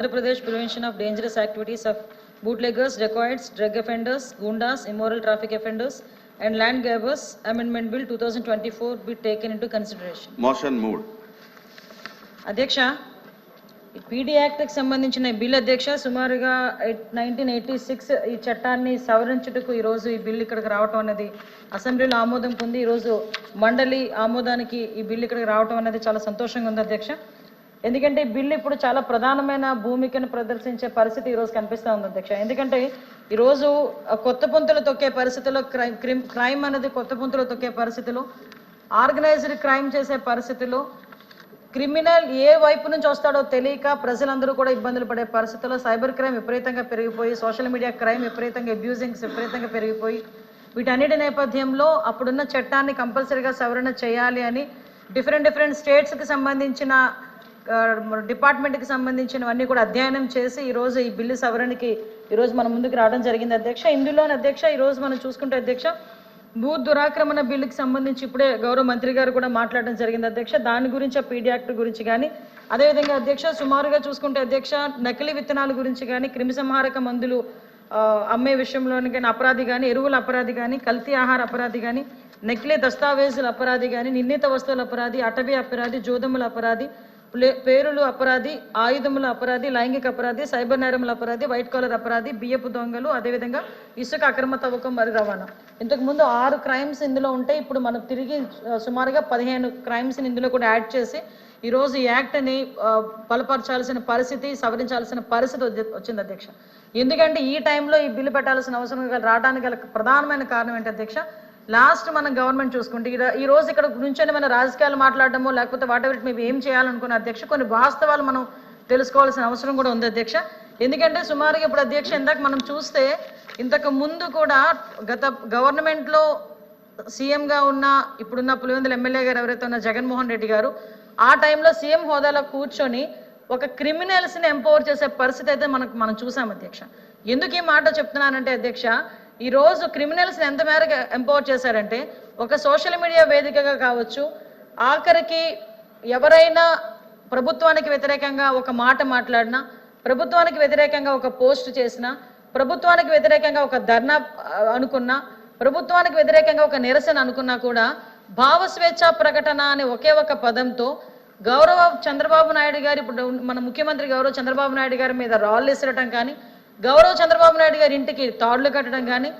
Andhra Pradesh Prevention of Dangerous Activities of Bootleggers, Dacoits, Drug Offenders, Gundas, Immoral Traffic Offenders and Land Grabbers Amendment Bill 2024 be taken into consideration. Motion moved. అధ్యక్ష, PD యాక్ట్కి సంబంధించిన bill అధ్యక్ష సుమారుగా 1986 ఈ చట్టాన్ని సవరించుటకు ఈరోజు ఈ bill ఇక్కడికి రావటం అనేది అసెంబ్లీలో ఆమోదం పొంది ఈరోజు మండలి ఆమోదానికి ఈ బిల్ ఇక్కడికి రావటం అనేది చాలా సంతోషంగా ఉంది అధ్యక్ష. ఎందుకంటే ఈ బిల్లు ఇప్పుడు చాలా ప్రధానమైన భూమికను ప్రదర్శించే పరిస్థితి ఈరోజు కనిపిస్తూ ఉంది అధ్యక్ష. ఎందుకంటే ఈరోజు కొత్త పుంతలు తొక్కే పరిస్థితిలో క్రైమ్ అనేది కొత్త పుంతలు తొక్కే పరిస్థితిలో, ఆర్గనైజ్డ్ క్రైమ్ చేసే పరిస్థితిలో, క్రిమినల్ ఏ వైపు నుంచి వస్తాడో తెలియక ప్రజలందరూ కూడా ఇబ్బందులు పడే పరిస్థితుల్లో సైబర్ క్రైమ్ విపరీతంగా పెరిగిపోయి, సోషల్ మీడియా క్రైమ్ విపరీతంగా అబ్యూజింగ్స్ విపరీతంగా పెరిగిపోయి, వీటన్నిటి నేపథ్యంలో అప్పుడున్న చట్టాన్ని కంపల్సరీగా సవరణ చేయాలి అని డిఫరెంట్ స్టేట్స్కి సంబంధించిన డిపార్ట్మెంట్కి సంబంధించినవన్నీ కూడా అధ్యయనం చేసి ఈరోజు ఈ బిల్లు సవరణకి ఈరోజు మన ముందుకు రావడం జరిగింది అధ్యక్ష. ఇందులోని అధ్యక్ష ఈరోజు మనం చూసుకుంటే అధ్యక్ష భూ దురాక్రమణ బిల్లుకి సంబంధించి ఇప్పుడే గౌరవ మంత్రి గారు కూడా మాట్లాడడం జరిగింది అధ్యక్ష. దాని గురించి పీడీ యాక్ట్ గురించి కానీ, అదేవిధంగా అధ్యక్ష సుమారుగా చూసుకుంటే అధ్యక్ష నకిలీ విత్తనాల గురించి కానీ, క్రిమిసంహారక మందులు అమ్మే విషయంలోని కానీ అపరాధి కానీ, ఎరువుల అపరాధి కానీ, కల్తీ ఆహార అపరాధి కానీ, నకిలీ దస్తావేజుల అపరాధి కానీ, నిర్ణీత వస్తువుల అపరాధి, అటవీ అపరాధి, జోదముల అపరాధి, పేరులు అపరాధి, ఆయుధముల అపరాధి, లైంగిక అపరాధి, సైబర్ నేరముల అపరాధి, వైట్ కాలర్ అపరాధి, బియ్యపు దొంగలు, అదేవిధంగా ఇసుక అక్రమ తవ్వకం మరియు రవాణా. ఇంతకుముందు 6 క్రైమ్స్ ఇందులో ఉంటాయి. ఇప్పుడు మనం తిరిగి సుమారుగా 15 క్రైమ్స్ని ఇందులో కూడా యాడ్ చేసి ఈరోజు ఈ యాక్ట్ని బలపరచాల్సిన పరిస్థితి, సవరించాల్సిన పరిస్థితి వచ్చింది అధ్యక్ష. ఎందుకంటే ఈ టైంలో ఈ బిల్లు పెట్టాల్సిన అవసరం రావడానికి గల ప్రధానమైన కారణం ఏంటి అధ్యక్ష, లాస్ట్ మనం గవర్నమెంట్ చూసుకుంటే ఈ రోజు ఇక్కడ నుంచొని మన రాజకీయాలు మాట్లాడడమో లేకపోతే వాటెవర్ మేము ఏం చేయాలనుకున్న అధ్యక్ష కొన్ని వాస్తవాలు మనం తెలుసుకోవాల్సిన అవసరం కూడా ఉంది అధ్యక్ష. ఎందుకంటే సుమారుగా ఇప్పుడు అధ్యక్ష ఇందాక మనం చూస్తే ఇంతకు ముందు కూడా గత గవర్నమెంట్లో సీఎంగా ఉన్న ఇప్పుడున్న పులివెందుల ఎమ్మెల్యే గారు ఎవరైతే ఉన్న జగన్మోహన్ రెడ్డి గారు ఆ టైంలో సీఎం హోదాలో కూర్చొని ఒక క్రిమినల్స్ని ఎంపవర్ చేసే పరిస్థితి అయితే మనం చూసాం అధ్యక్ష. ఎందుకు ఈ మాట చెప్తున్నానంటే అధ్యక్ష, ఈరోజు క్రిమినల్స్ని ఎంత మేరకు ఎంపవర్ చేశారంటే ఒక సోషల్ మీడియా వేదికగా కావచ్చు, ఆఖరికి ఎవరైనా ప్రభుత్వానికి వ్యతిరేకంగా ఒక మాట మాట్లాడినా, ప్రభుత్వానికి వ్యతిరేకంగా ఒక పోస్ట్ చేసినా, ప్రభుత్వానికి వ్యతిరేకంగా ఒక ధర్నా అనుకున్నా, ప్రభుత్వానికి వ్యతిరేకంగా ఒక నిరసన అనుకున్నా కూడా భావస్వేచ్ఛ ప్రకటన అనే ఒకే ఒక పదంతో గౌరవ చంద్రబాబు నాయుడు గారు, ఇప్పుడు మన ముఖ్యమంత్రి గౌరవ చంద్రబాబు నాయుడు గారి మీద రాళ్ళు ఇసరటం కానీ, గౌరవ చంద్రబాబు నాయుడు గారి ఇంటికి తాడులు కట్టడం కానీ,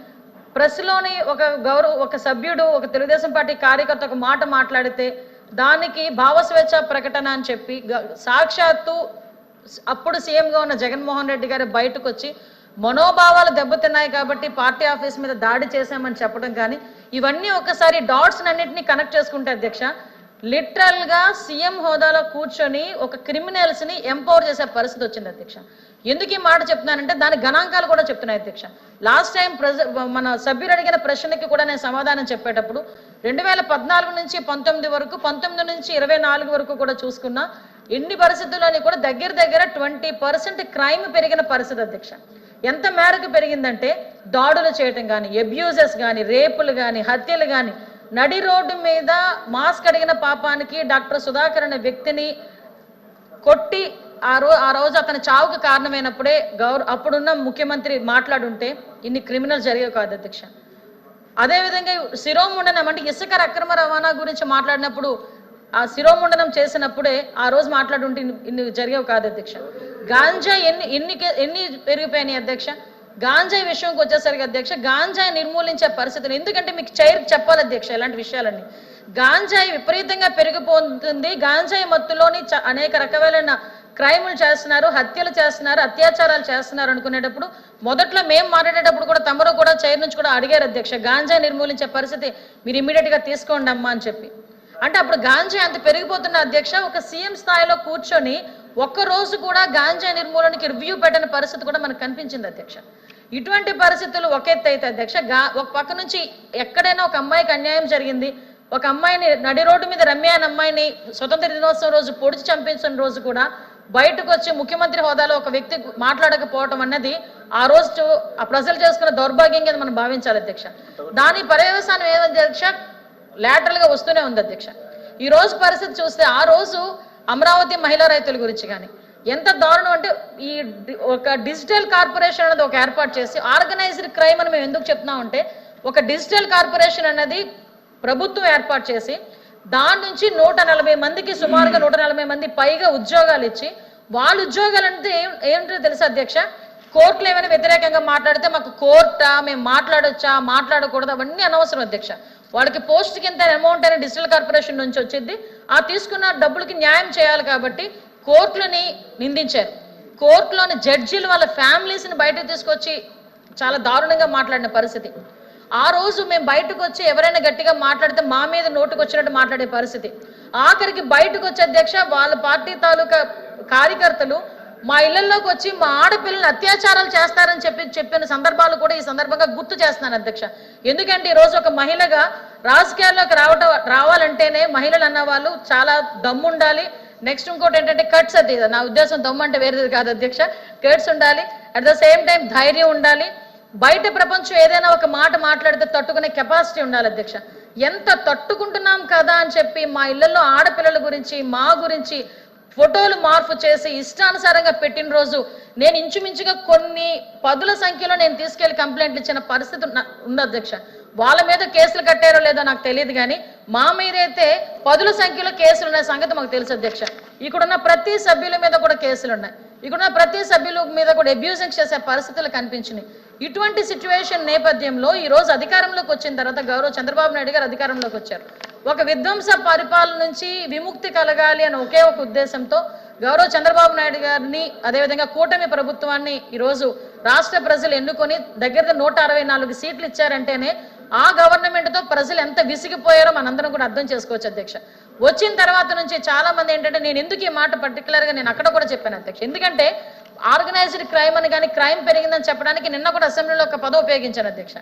ప్రెస్లోని ఒక సభ్యుడు ఒక తెలుగుదేశం పార్టీ కార్యకర్త ఒక మాట మాట్లాడితే దానికి భావస్వేచ్ఛ ప్రకటన అని చెప్పి సాక్షాత్తు అప్పుడు సీఎంగా ఉన్న జగన్మోహన్ రెడ్డి గారు బయటకు వచ్చి మనోభావాలు దెబ్బతిన్నాయి కాబట్టి పార్టీ ఆఫీస్ మీద దాడి చేశామని చెప్పడం కానీ, ఇవన్నీ ఒకసారి డాట్స్ అన్నింటినీ కనెక్ట్ చేసుకుంటే అధ్యక్ష లిటరల్గా సీఎం హోదాలో కూర్చొని ఒక క్రిమినల్స్ని ఎంపవర్ చేసే పరిస్థితి వచ్చింది అధ్యక్ష. ఎందుకు ఈ మాట చెప్తున్నానంటే దాని గణాంకాలు కూడా చెప్తున్నాయి అధ్యక్ష. లాస్ట్ టైం మన సభ్యులు అడిగిన ప్రశ్నకి కూడా నేను సమాధానం చెప్పేటప్పుడు 2014 నుంచి 19 వరకు, 19 నుంచి 24 వరకు కూడా చూసుకున్నా ఎన్ని పరిస్థితుల్లోని కూడా దగ్గర 20% క్రైమ్ పెరిగిన పరిస్థితి అధ్యక్ష. ఎంత మేరకు పెరిగిందంటే దాడులు చేయటం కానీ, అబ్యూజెస్ కానీ, రేపులు కానీ, హత్యలు కానీ, నడి రోడ్డు మీద మాస్క్ అడిగిన పాపానికి డాక్టర్ సుధాకర్ అనే వ్యక్తిని కొట్టి ఆ రోజు అతని చావుకు కారణమైనప్పుడే అప్పుడున్న ముఖ్యమంత్రి మాట్లాడుంటే ఇన్ని క్రిమినల్ జరిగేవి కాదు అధ్యక్ష. అదేవిధంగా శిరోముండనం అంటే ఇసుక అక్రమ రవాణా గురించి మాట్లాడినప్పుడు ఆ శిరోముండనం చేసినప్పుడే ఆ రోజు మాట్లాడుంటే ఇన్ని జరిగేవి కాదు అధ్యక్ష. గాంజా ఎన్ని పెరిగిపోయినాయి అధ్యక్ష. గాంజాయి విషయంకి వచ్చేసరికి అధ్యక్ష గాంజాయి నిర్మూలించే పరిస్థితులు, ఎందుకంటే మీకు చెప్పాలి అధ్యక్ష ఇలాంటి విషయాలన్నీ. గాంజాయి విపరీతంగా పెరిగిపోతుంది. గాంజాయి మత్తులోని అనేక రకమైన క్రైములు చేస్తున్నారు, హత్యలు చేస్తున్నారు, అత్యాచారాలు చేస్తున్నారు అనుకునేటప్పుడు మొదట్లో మేము మాట్లాడేటప్పుడు కూడా తమరు కూడా చైర్ నుంచి కూడా అడిగారు అధ్యక్ష గాంజాయి నిర్మూలించే పరిస్థితి మీరు ఇమీడియట్గా తీసుకోండి అమ్మా అని చెప్పి. అంటే అప్పుడు గాంజాయి అంత పెరిగిపోతున్న అధ్యక్ష ఒక సీఎం స్థాయిలో కూర్చొని ఒక్కరోజు కూడా గాంజాయి నిర్మూలనకి రివ్యూ పెట్టిన పరిస్థితి కూడా మనకు కనిపించింది అధ్యక్ష. ఇటువంటి పరిస్థితులు ఒక ఎత్తు అయితే అధ్యక్ష, ఒక పక్క నుంచి ఎక్కడైనా ఒక అమ్మాయికి అన్యాయం జరిగింది, ఒక అమ్మాయిని నడి రోడ్డు మీద రమ్య అనే అమ్మాయిని స్వతంత్ర దినోత్సవం రోజు పొడిచి చంపించిన రోజు కూడా బయటకు వచ్చి ముఖ్యమంత్రి హోదాలో ఒక వ్యక్తి మాట్లాడకపోవటం అన్నది ఆ రోజు ఆ ప్రజలు చేసుకున్న దౌర్భాగ్యంగా మనం భావించాలి అధ్యక్ష. దాని పర్యవసానం ఏమైంది అధ్యక్ష, లాటరల్గా వస్తూనే ఉంది అధ్యక్ష. ఈ రోజు పరిస్థితి చూస్తే ఆ రోజు అమరావతి మహిళా రైతుల గురించి కానీ, ఎంత దారుణం అంటే ఈ ఒక డిజిటల్ కార్పొరేషన్ అనేది ఒక ఏర్పాటు చేసి ఆర్గనైజ్డ్ క్రైమ్ అని మేము ఎందుకు చెప్తున్నామంటే ఒక డిజిటల్ కార్పొరేషన్ అనేది ప్రభుత్వం ఏర్పాటు చేసి దాని నుంచి 140 మందికి సుమారుగా 140 మంది పైగా ఉద్యోగాలు ఇచ్చి వాళ్ళ ఉద్యోగాలు అంటే ఏంటో తెలుసా అధ్యక్ష, కోర్టులు ఏమైనా వ్యతిరేకంగా మాట్లాడితే మాకు కోర్టా, మేము మాట్లాడొచ్చా మాట్లాడకూడదు అవన్నీ అనవసరం అధ్యక్ష. వాళ్ళకి పోస్ట్కి ఎంత అమౌంట్ అయినా డిజిటల్ కార్పొరేషన్ నుంచి వచ్చింది, ఆ తీసుకున్న డబ్బులకి న్యాయం చేయాలి కాబట్టి కోర్టులని నిందించారు. కోర్టులోని జడ్జీలు వాళ్ళ ఫ్యామిలీస్ని బయటకు తీసుకొచ్చి చాలా దారుణంగా మాట్లాడిన పరిస్థితి. ఆ రోజు మేము బయటకు వచ్చి ఎవరైనా గట్టిగా మాట్లాడితే మా మీద నోటుకు వచ్చినట్టు మాట్లాడే పరిస్థితి. ఆఖరికి బయటకు వచ్చే అధ్యక్ష వాళ్ళ పార్టీ తాలూకా కార్యకర్తలు మా ఇళ్లలోకి వచ్చి మా ఆడపిల్లలు అత్యాచారాలు చేస్తారని చెప్పిన సందర్భాలు కూడా ఈ సందర్భంగా గుర్తు చేస్తున్నాను అధ్యక్ష. ఎందుకంటే ఈరోజు ఒక మహిళగా రాజకీయాల్లోకి రావాలంటేనే మహిళలు అన్న వాళ్ళు చాలా దమ్ము ఉండాలి. నెక్స్ట్ ఇంకోటి ఏంటంటే కట్స్, అది నా ఉద్దేశం దమ్ము అంటే వేరేది కాదు అధ్యక్ష, కట్స్ ఉండాలి. అట్ ద సేమ్ టైం ధైర్యం ఉండాలి. బయట ప్రపంచం ఏదైనా ఒక మాట మాట్లాడితే తట్టుకునే కెపాసిటీ ఉండాలి అధ్యక్ష. ఎంత తట్టుకుంటున్నాం కదా అని చెప్పి మా ఇళ్లలో ఆడపిల్లల గురించి మా గురించి ఫోటోలు మార్పు చేసి ఇష్టానుసారంగా పెట్టిన రోజు నేను ఇంచుమించుగా కొన్ని పదుల సంఖ్యలో నేను తీసుకెళ్లి కంప్లైంట్లు ఇచ్చిన పరిస్థితి ఉంది అధ్యక్ష. వాళ్ళ మీద కేసులు కట్టారో లేదో నాకు తెలియదు, కానీ మా మీద అయితే పదుల సంఖ్యలో కేసులు ఉన్న సంగతి మాకు తెలుసు అధ్యక్ష. ఇక్కడున్న ప్రతి సభ్యుల మీద కూడా కేసులు ఉన్నాయి. ఇక్కడున్న ప్రతి సభ్యుల మీద కూడా అబ్యూజింగ్ చేసే పరిస్థితులు కనిపించినాయి. ఇటువంటి సిచ్యువేషన్ నేపథ్యంలో ఈ రోజు అధికారంలోకి వచ్చిన తర్వాత గౌరవ చంద్రబాబు నాయుడు గారు అధికారంలోకి వచ్చారు. ఒక విధ్వంస పరిపాలన నుంచి విముక్తి కలగాలి అని ఒకే ఒక ఉద్దేశంతో గౌరవ చంద్రబాబు నాయుడు గారిని అదేవిధంగా కూటమి ప్రభుత్వాన్ని ఈరోజు రాష్ట్ర ప్రజలు ఎన్నుకొని దగ్గర 164 సీట్లు ఇచ్చారంటేనే ఆ గవర్నమెంట్తో ప్రజలు ఎంత విసిగిపోయారో మనందరం కూడా అర్థం చేసుకోవచ్చు అధ్యక్ష. వచ్చిన తర్వాత నుంచి చాలా మంది ఏంటంటే, నేను ఎందుకు ఈ మాట పర్టికులర్గా నేను అక్కడ కూడా చెప్పాను అధ్యక్ష, ఎందుకంటే ఆర్గనైజ్డ్ క్రైమ్ అని కానీ క్రైమ్ పెరిగిందని చెప్పడానికి నిన్న కూడా అసెంబ్లీలో ఒక పదం ఉపయోగించాను అధ్యక్ష.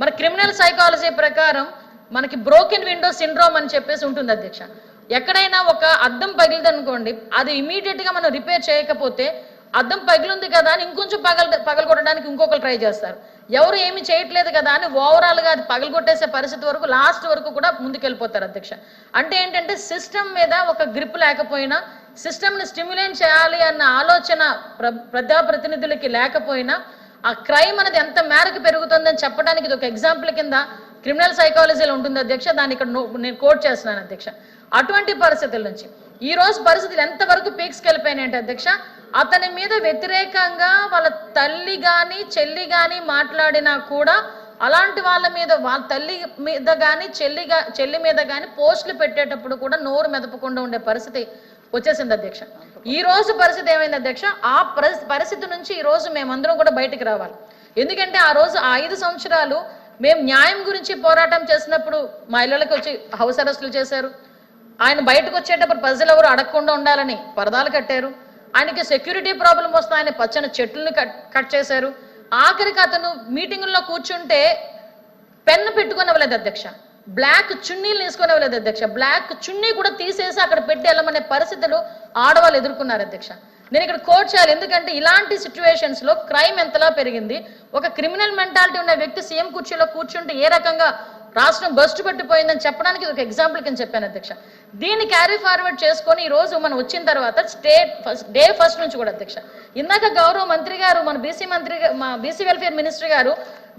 మన క్రిమినల్ సైకాలజీ ప్రకారం మనకి బ్రోకెన్ విండో సిండ్రోమ్ అని చెప్పేసి ఉంటుంది అధ్యక్ష. ఎక్కడైనా ఒక అద్దం పగిలిదనుకోండి, అది ఇమీడియట్గా మనం రిపేర్ చేయకపోతే అద్దం పగిలింది కదా అని ఇంకొంచెం పగలగొట్టడానికి ఇంకొకరు ట్రై చేస్తారు. ఎవరు ఏమి చేయట్లేదు కదా అని ఓవరాల్గా అది పగలగొట్టేసే పరిస్థితి వరకు లాస్ట్ వరకు కూడా ముందుకెళ్ళిపోతారు అధ్యక్ష. అంటే ఏంటంటే సిస్టమ్ మీద ఒక గ్రిప్ లేకపోయినా, సిస్టమ్ని స్టిమ్యులేట్ చేయాలి అన్న ఆలోచన ప్రజాప్రతినిధులకి లేకపోయినా ఆ క్రైమ్ అనేది ఎంత మేరకు పెరుగుతుందని చెప్పడానికి ఇది ఒక ఎగ్జాంపుల్ కింద క్రిమినల్ సైకాలజీలో ఉంటుంది అధ్యక్ష. దాన్ని ఇక్కడ నేను కోట్ చేస్తున్నాను అధ్యక్ష. అటువంటి పరిస్థితుల నుంచి ఈ రోజు పరిస్థితులు ఎంతవరకు పీక్స్కి వెళ్ళిపోయినాయంటే అధ్యక్ష, అతని మీద వ్యతిరేకంగా వాళ్ళ తల్లి కానీ చెల్లి కానీ మాట్లాడినా కూడా అలాంటి వాళ్ళ మీద వాళ్ళ తల్లి మీద కానీ చెల్లి మీద కానీ పోస్టులు పెట్టేటప్పుడు కూడా నోరు మెదపకుండా ఉండే పరిస్థితి వచ్చేసింది అధ్యక్ష. ఈ రోజు పరిస్థితి ఏమైంది అధ్యక్ష, ఆ పరిస్థితి నుంచి ఈ రోజు మేమందరం కూడా బయటికి రావాలి. ఎందుకంటే ఆ రోజు 5 సంవత్సరాలు మేము న్యాయం గురించి పోరాటం చేసినప్పుడు మా ఇళ్ళకి వచ్చి హౌస్ అరెస్టులు చేశారు. ఆయన బయటకు వచ్చేటప్పుడు ప్రజలు ఎవరు అడగకుండా ఉండాలని పరదాలు కట్టారు. ఆయనకి సెక్యూరిటీ ప్రాబ్లం వస్తే ఆయన పచ్చని చెట్లను కట్ చేశారు. ఆఖరికి అతను మీటింగుల్లో కూర్చుంటే పెన్ను పెట్టుకునేవ్వలేదు అధ్యక్ష, బ్లాక్ చున్నీలు వేసుకునేవ్వలేదు అధ్యక్ష. బ్లాక్ చున్నీ కూడా తీసేసి అక్కడ పెట్టి వెళ్ళమనే పరిస్థితులు ఆడవాళ్ళు ఎదుర్కొన్నారు అధ్యక్ష. నేను ఇక్కడ కోట్ చేయాలి, ఎందుకంటే ఇలాంటి సిచ్యువేషన్స్లో క్రైమ్ ఎంతలా పెరిగింది. ఒక క్రిమినల్ మెంటాలిటీ ఉన్న వ్యక్తి సీఎం కుర్చీలో కూర్చుంటే ఏ రకంగా రాష్ట్రం బస్టు పట్టిపోయిందని చెప్పడానికి ఒక ఎగ్జాంపుల్ కింద చెప్పాను అధ్యక్ష. దీన్ని క్యారీ ఫార్వర్డ్ చేసుకొని ఈ రోజు మనం వచ్చిన తర్వాత డే ఫస్ట్ నుంచి కూడా అధ్యక్ష, ఇందాక గౌరవ మంత్రి గారు మన బీసీ వెల్ఫేర్ మినిస్టర్ గారు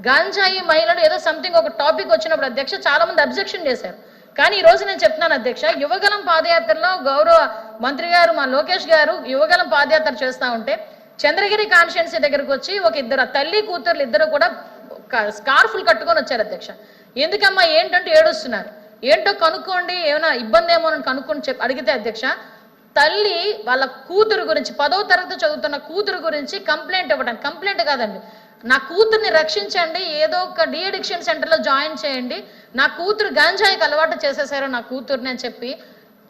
గంజాయి మహిళలు ఏదో సంథింగ్ ఒక టాపిక్ వచ్చినప్పుడు అధ్యక్ష చాలా మంది అబ్జెక్షన్ చేశారు. కానీ ఈ రోజు నేను చెప్తున్నాను అధ్యక్ష, యువగలం పాదయాత్రలో గౌరవ మంత్రి గారు మా లోకేష్ గారు యువగలం పాదయాత్ర చేస్తూ ఉంటే చంద్రగిరి కాన్స్టిట్యున్సీ దగ్గరకు వచ్చి ఒక ఇద్దరు తల్లి కూతుర్లు ఇద్దరు కూడా స్కార్ఫులు కట్టుకొని వచ్చారు అధ్యక్ష. ఎందుకమ్మా ఏంటంటే ఏడుస్తున్నారు, ఏంటో కనుక్కోండి, ఏమైనా ఇబ్బంది ఏమో అని కనుక్కొని అడిగితే అధ్యక్ష, తల్లి వాళ్ళ కూతురు గురించి 10వ తరగతి చదువుతున్న కూతురు గురించి కంప్లైంట్ ఇవ్వడానికి, కంప్లైంట్ కాదండి, నా కూతుర్ని రక్షించండి, ఏదో ఒక డీఅడిక్షన్ సెంటర్లో జాయిన్ చేయండి, నా కూతురు గంజాయికి అలవాటు చేసేసారో నా కూతుర్ని అని చెప్పి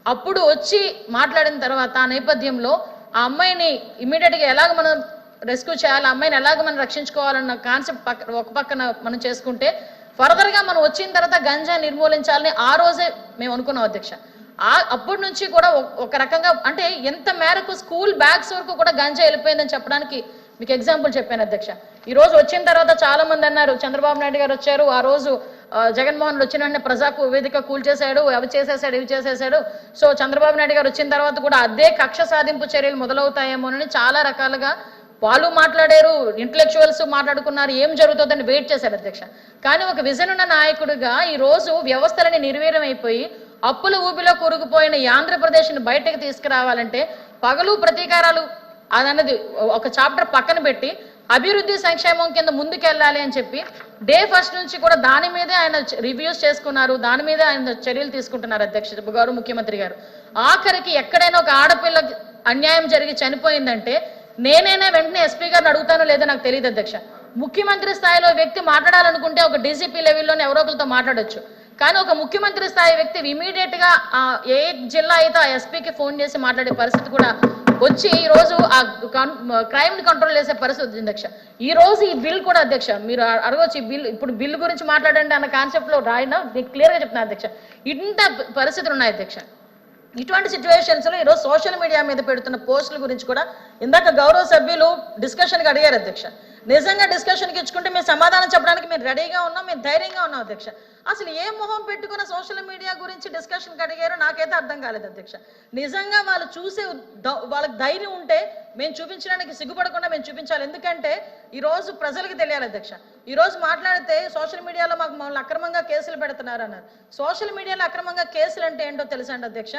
అప్పుడు వచ్చి మాట్లాడిన తర్వాత ఆ నేపథ్యంలో ఆ అమ్మాయిని ఇమ్మీడియట్గా ఎలాగ మనం రెస్క్యూ చేయాలి, ఆ అమ్మాయిని ఎలాగ మనం రక్షించుకోవాలన్న కాన్సెప్ట్ ఒక పక్కన మనం చేసుకుంటే ఫర్దర్గా మనం వచ్చిన తర్వాత గంజాయి నిర్మూలించాలని ఆ రోజే మేము అనుకున్నాం అధ్యక్ష. అప్పటి నుంచి కూడా ఒక రకంగా అంటే ఎంత మేరకు స్కూల్ బ్యాగ్స్ వరకు కూడా గంజాయి వెళ్ళిపోయిందని చెప్పడానికి మీకు ఎగ్జాంపుల్ చెప్పాను అధ్యక్ష. ఈ రోజు వచ్చిన తర్వాత చాలా మంది అన్నారు చంద్రబాబు నాయుడు గారు వచ్చారు, ఆ రోజు జగన్మోహన్ రెడ్డి వచ్చిన వెంటనే ప్రజాకు వేదిక కూల్చేశాడు, అవి చేసేసాడు, ఇవి చేసేసాడు. సో చంద్రబాబు నాయుడు గారు వచ్చిన తర్వాత కూడా అదే కక్ష సాధింపు చర్యలు మొదలవుతాయేమోనని చాలా రకాలుగా వాళ్ళు మాట్లాడారు, ఇంటలెక్చువల్స్ మాట్లాడుకున్నారు, ఏం జరుగుతుందని వెయిట్ చేశారు అధ్యక్ష. కానీ ఒక విజన్ ఉన్న నాయకుడిగా ఈ రోజు వ్యవస్థలని నిర్వీర్యం అయిపోయి అప్పుల ఊబిలో కూరుకుపోయిన ఈ ఆంధ్రప్రదేశ్ని బయటకు తీసుకురావాలంటే పగలు ప్రతీకారాలు అదన్నది ఒక చాప్టర్ పక్కన పెట్టి అభివృద్ధి సంక్షేమం కింద ముందుకెళ్ళాలి అని చెప్పి డే ఫస్ట్ నుంచి కూడా దాని మీదే ఆయన రివ్యూస్ చేసుకున్నారు, దాని మీదే ఆయన చర్యలు తీసుకుంటున్నారు అధ్యక్ష గౌరవ ముఖ్యమంత్రి గారు. ఆఖరికి ఎక్కడైనా ఒక ఆడపిల్ల అన్యాయం జరిగి చనిపోయిందంటే నేనైనా వెంటనే ఎస్పీ గారిని అడుగుతానో లేదో నాకు తెలియదు అధ్యక్ష. ముఖ్యమంత్రి స్థాయిలో వ్యక్తి మాట్లాడాలనుకుంటే ఒక డీజీపీ లెవెల్లోనే ఎవరో ఒకరితో మాట్లాడొచ్చు, కానీ ఒక ముఖ్యమంత్రి స్థాయి వ్యక్తి ఇమీడియట్ గా ఏ జిల్లా అయితే ఆ ఎస్పీకి ఫోన్ చేసి మాట్లాడే పరిస్థితి కూడా వచ్చి ఈ రోజు ఆ క్రైమ్ ని కంట్రోల్ చేసే పరిస్థితి వచ్చింది అధ్యక్ష. ఈ రోజు ఈ బిల్ కూడా అధ్యక్ష మీరు అడగొచ్చు, ఈ బిల్ ఇప్పుడు బిల్ గురించి మాట్లాడండి అన్న కాన్సెప్ట్ లో రాయినా క్లియర్ గా చెప్తున్నా అధ్యక్ష. ఇంత పరిస్థితులు ఉన్నాయి అధ్యక్ష. ఇటువంటి సిచ్యువేషన్స్ లో ఈరోజు సోషల్ మీడియా మీద పెడుతున్న పోస్టుల గురించి కూడా ఇందాక గౌరవ సభ్యులు డిస్కషన్కి అడిగారు అధ్యక్ష. నిజంగా డిస్కషన్కి ఇచ్చుకుంటే మేము సమాధానం చెప్పడానికి మేము రెడీగా ఉన్నాం, మేము ధైర్యంగా ఉన్నాం అధ్యక్ష. అసలు ఏ మొహం పెట్టుకున్న సోషల్ మీడియా గురించి డిస్కషన్కి అడిగారో నాకైతే అర్థం కాలేదు అధ్యక్ష. నిజంగా వాళ్ళు చూసే వాళ్ళకి ధైర్యం ఉంటే మేము చూపించడానికి సిగ్గుపడకుండా మేము చూపించాలి. ఎందుకంటే ఈరోజు ప్రజలకు తెలియాలి అధ్యక్ష. ఈరోజు మాట్లాడితే సోషల్ మీడియాలో మాకు మమ్మల్ని అక్రమంగా కేసులు పెడుతున్నారు అన్నారు. సోషల్ మీడియాలో అక్రమంగా కేసులు అంటే ఏంటో తెలుసా అండి అధ్యక్ష?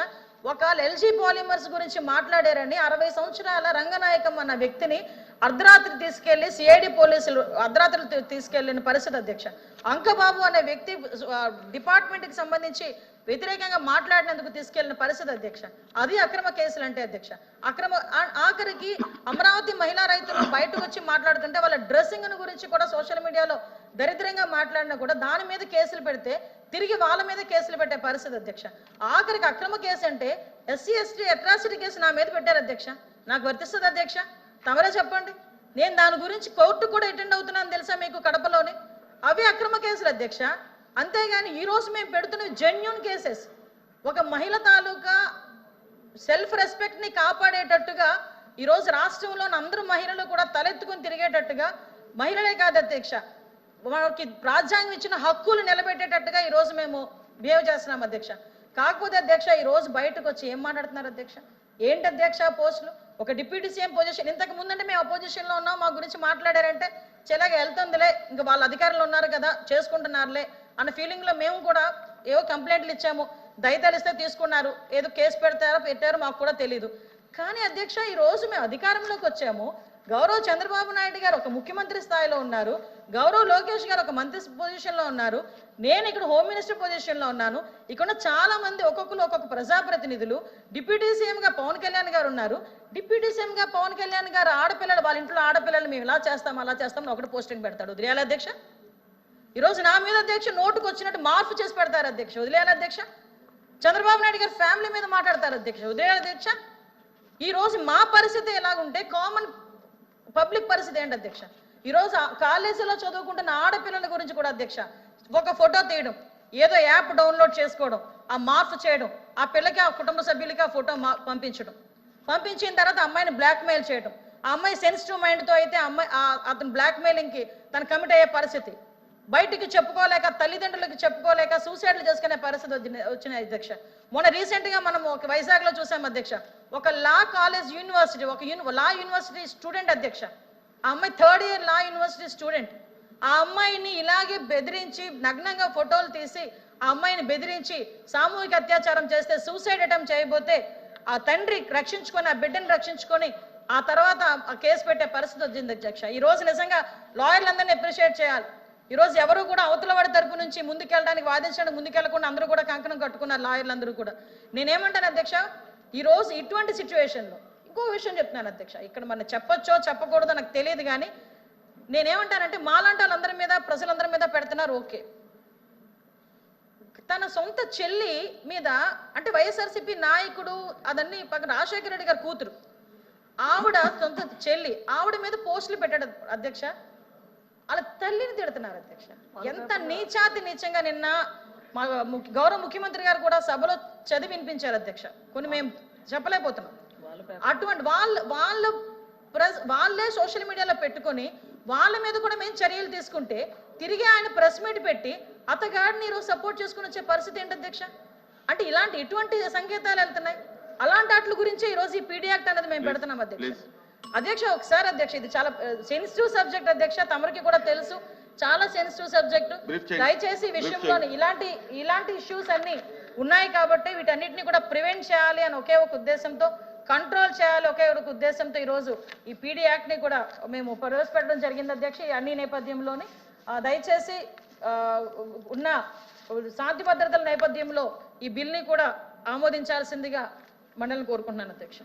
ఒక ఎల్జీ పాలిమర్స్ గురించి మాట్లాడారని 60 సంవత్సరాల రంగనాయకం అన్న వ్యక్తిని అర్ధరాత్రి తీసుకెళ్లి సిఐడి పోలీసులు అర్ధరాత్రి తీసుకెళ్లిన పరిస్థితి అధ్యక్ష. అంకబాబు అనే వ్యక్తి డిపార్ట్మెంట్కి సంబంధించి వ్యతిరేకంగా మాట్లాడినందుకు తీసుకెళ్లిన పరిస్థితి అధ్యక్ష. అది అక్రమ కేసులు అంటే అధ్యక్ష. ఆఖరికి అమరావతి మహిళా రైతులు బయటకు వచ్చి మాట్లాడుతుంటే వాళ్ళ డ్రెస్సింగ్ గురించి కూడా సోషల్ మీడియాలో దరిద్రంగా మాట్లాడినా కూడా దాని మీద కేసులు పెడితే తిరిగి వాళ్ళ మీద కేసులు పెట్టే పరిస్థితి అధ్యక్ష. ఆఖరికి అక్రమ కేసు అంటే ఎస్సీ ఎస్టీ అట్రాసిటీ కేసు నా మీద పెట్టారు అధ్యక్ష. నాకు వర్తిస్తుంది అధ్యక్ష? తమరే చెప్పండి. నేను దాని గురించి కోర్టు కూడా అటెండ్ అవుతున్నాను తెలుసా మీకు కడపలోని. అవి అక్రమ కేసులు అధ్యక్ష. అంతేగాని ఈరోజు మేము పెడుతున్న జెన్యూన్ కేసెస్ ఒక మహిళ తాలూకా సెల్ఫ్ రెస్పెక్ట్ని కాపాడేటట్టుగా ఈరోజు రాష్ట్రంలోని అందరూ మహిళలు కూడా తలెత్తుకుని తిరిగేటట్టుగా, మహిళలే కాదు అధ్యక్ష వారికి రాజ్యాంగం ఇచ్చిన హక్కులు నిలబెట్టేటట్టుగా ఈరోజు మేము బిహేవ్ చేస్తున్నాం అధ్యక్ష. కాకపోతే అధ్యక్ష ఈరోజు బయటకు వచ్చి ఏం మాట్లాడుతున్నారు అధ్యక్ష? ఏంటి అధ్యక్ష పోస్టులు? ఒక డిప్యూటీ సీఎం పొజిషన్, ఇంతకు ముందంటే మేము అపోజిషన్లో ఉన్నాం, మా గురించి మాట్లాడారంటే చెలాగా వెళ్తుందిలే, ఇంకా వాళ్ళ అధికారులు ఉన్నారు కదా చేసుకుంటున్నారులే అన్న ఫీలింగ్లో మేము కూడా ఏవో కంప్లైంట్లు ఇచ్చాము, దయతలిస్తే తీసుకున్నారు, ఏదో కేసు పెట్టారో మాకు కూడా తెలియదు. కానీ అధ్యక్ష ఈరోజు మేము అధికారంలోకి వచ్చాము, గౌరవ చంద్రబాబు నాయుడు గారు ఒక ముఖ్యమంత్రి స్థాయిలో ఉన్నారు, గౌరవ లోకేష్ గారు ఒక మంత్రి పొజిషన్లో ఉన్నారు, నేను ఇక్కడ హోమ్ మినిస్టర్ పొజిషన్లో ఉన్నాను, ఇక్కడ చాలా మంది ఒక్కొక్కరు ఒక్కొక్క ప్రజాప్రతినిధులు, డిప్యూటీ సీఎంగా పవన్ కళ్యాణ్ గారు ఉన్నారు. డిప్యూటీ సీఎంగా పవన్ కళ్యాణ్ గారు ఆడపిల్లలు వాళ్ళ ఇంట్లో ఆడపిల్లలు మేము ఇలా చేస్తాం అలా చేస్తాం ఒకటి పోస్టింగ్ పెడతాడు, వదిలేయాలి అధ్యక్ష? ఈరోజు నా మీద అధ్యక్ష నోటుకు వచ్చినట్టు మార్పు చేసి పెడతారు అధ్యక్ష, వదిలేయాలి అధ్యక్ష? చంద్రబాబు నాయుడు గారు ఫ్యామిలీ మీద మాట్లాడతారు అధ్యక్ష, వదిలేయాలి అధ్యక్ష? ఈరోజు మా పరిస్థితి ఎలాగుంటే కామన్ పబ్లిక్ పరిస్థితి ఏంటి అధ్యక్ష? ఈరోజు కాలేజీలో చదువుకుంటున్న ఆడపిల్లల గురించి కూడా అధ్యక్ష ఒక ఫోటో తీయడం, ఏదో యాప్ డౌన్లోడ్ చేసుకోవడం, ఆ మార్పు చేయడం, ఆ పిల్లకి ఆ కుటుంబ సభ్యులకి ఆ ఫోటో పంపించిన తర్వాత అమ్మాయిని బ్లాక్మెయిల్ చేయడం, ఆ అమ్మాయి సెన్సిటివ్ మైండ్తో అయితే అతను బ్లాక్మెయిలింగ్కి తను కమిట్ అయ్యే పరిస్థితి, బయటికి చెప్పుకోలేక తల్లిదండ్రులకి చెప్పుకోలేక సూసైడ్లు చేసుకునే పరిస్థితి వచ్చినాయి అధ్యక్ష. మొన్న రీసెంట్గా మనం ఒక వైజాగ్లో చూసాం అధ్యక్ష, ఒక law college university law university student అధ్యక్ష, ఆ అమ్మాయి 3rd ఇయర్ లా యూనివర్సిటీ స్టూడెంట్, ఆ అమ్మాయిని ఇలాగే బెదిరించి నగ్నంగా ఫోటోలు తీసి ఆ అమ్మాయిని బెదిరించి సామూహిక అత్యాచారం చేస్తే సూసైడ్ అటెంప్ట్ చేయబోతే ఆ తండ్రి రక్షించుకొని ఆ బిడ్డని రక్షించుకొని ఆ తర్వాత ఆ కేసు పెట్టే పరిస్థితి వచ్చింది అధ్యక్ష. ఈరోజు నిజంగా లాయర్లందరినీ అప్రిషియేట్ చేయాలి. ఈరోజు ఎవరు కూడా అవతల వాడి తరపు నుంచి ముందుకెళ్ళడానికి వాదించడానికి ముందుకెళ్లకుండా అందరూ కూడా కంకణం కట్టుకున్నారు లాయర్లందరూ కూడా. నేనేమంటాను అధ్యక్ష, ఈరోజు ఇటువంటి సిచ్యువేషన్లో ఇంకో విషయం చెప్తున్నాను అధ్యక్ష, ఇక్కడ మన చెప్పొచ్చో చెప్పకూడదో నాకు తెలియదు, కానీ నేనేమంటానంటే మాలాంటి వాళ్ళందరి మీద ప్రజలందరి మీద పెడుతున్నారు ఓకే, తన సొంత చెల్లి మీద అంటే వైఎస్ఆర్సీపీ నాయకుడు అదన్నీ పక్కన రాజశేఖర రెడ్డి గారి కూతురు ఆవిడ సొంత చెల్లి ఆవిడ మీద పోస్టులు పెట్టాడు అధ్యక్ష, వాళ్ళ తల్లిని తిడుతున్నారు అధ్యక్ష. ఎంత నీచంగా నిన్న మా గౌరవ ముఖ్యమంత్రి గారు కూడా సభలో చదివి వినిపించారు అధ్యక్ష, కొన్ని మేము చెప్పలేకపోతున్నాం. అటువంటి వాళ్ళే సోషల్ మీడియాలో పెట్టుకొని వాళ్ళ మీద కూడా మేము చర్యలు తీసుకుంటే తిరిగి ఆయన ప్రెస్ మీట్ పెట్టి అతగాడిని ఈరోజు సపోర్ట్ చేసుకుని వచ్చే పరిస్థితి ఏంటి అధ్యక్ష? అంటే ఇటువంటి సంకేతాలు వెళ్తున్నాయి. అలాంటి వాటి గురించి ఈరోజు ఈ పీడీ యాక్ట్ అనేది మేము పెడుతున్నాం అధ్యక్ష. అధ్యక్ష ఒకసారి అధ్యక్ష, ఇది చాలా సెన్సిటివ్ సబ్జెక్ట్ అధ్యక్ష, తమరికి కూడా తెలుసు, చాలా సెన్సిటివ్ సబ్జెక్ట్. దయచేసి ఈ విషయంలో ఇలాంటి ఇష్యూస్ అన్ని ఉన్నాయి కాబట్టి వీటన్నిటిని కూడా ప్రివెంట్ చేయాలి అని ఒకే ఒక ఉద్దేశంతో, కంట్రోల్ చేయాలి ఒకే ఒక ఉద్దేశంతో ఈరోజు ఈ పీడీ యాక్ట్ని కూడా మేము ప్రవేశపెట్టడం జరిగింది అధ్యక్ష. ఈ అన్ని నేపథ్యంలోని దయచేసి ఉన్న శాంతి భద్రతల నేపథ్యంలో ఈ బిల్ని కూడా ఆమోదించాల్సిందిగా మండలిని కోరుకుంటున్నాను అధ్యక్ష.